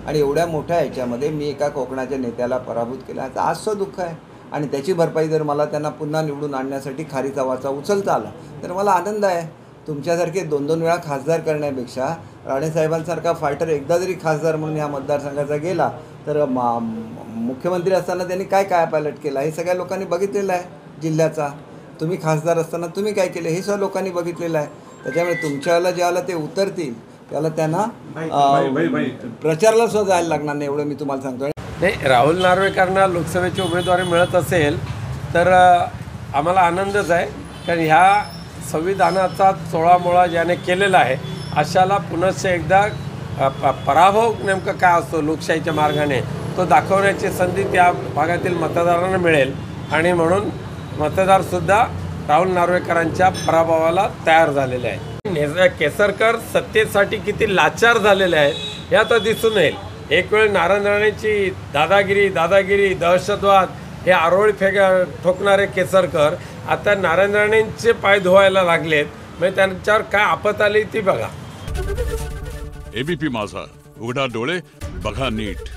आणि एवढ्या मोठ्या ह्याच्यामध्ये मी एका कोकणाच्या नेत्याला पराभूत केला, याचं आजचं दुःख आहे. आणि त्याची भरपाई जर मला त्यांना पुन्हा निवडून आणण्यासाठी खारीचा वाचा उचलता आला तर मला आनंद आहे. तुमच्यासारखे 2-2 वेळा खासदार करण्यापेक्षा राणेसाहेबांसारखा फायटर एकदा जरी खासदार म्हणून ह्या मतदारसंघाचा गेला तर मुख्यमंत्री असताना त्यांनी काय पायलट केला हे सगळ्या लोकांनी बघितलेलं आहे जिल्ह्याचा. तुम्ही खासदार असताना तुम्ही काय केले हे सगळं लोकांनी बघितलेलं आहे. त्याच्यामुळे तुमच्याला ज्याला ते उतरतील त्याला त्यांना प्रचाराला सुद्धा जायला लागणार नाही, एवढं मी तुम्हाला सांगतो. नाही, राहुल नार्वेकरांना लोकसभेची उमेदवारी मिळत असेल तर आम्हाला आनंदच आहे. कारण ह्या संविधानाचा चोळामोळा ज्याने केलेला आहे अशाला पुनश्च एकदा पराभव नेमकं काय असतो लोकशाहीच्या मार्गाने तो दाखवण्याची संधी त्या भागातील मतदारांना मिळेल. आणि म्हणून मतदारसुद्धा राहुल नार्वेकरांच्या पराभवाला तयार झालेले आहेत. केसरकर सत्तेसाठी किती लाचार झालेले आहेत हे आता दिसून येईल. एक वेळ नारायण राणेची दादागिरी दहशतवाद हे आरोळी ठोकणारे केसरकर आता नारायण राणेंचे पाय धुवायला लागलेत. म्हणजे त्यांच्यावर काय आपत आली ती बघा. एबीपी माझा, उघडा डोळे बघा नीट.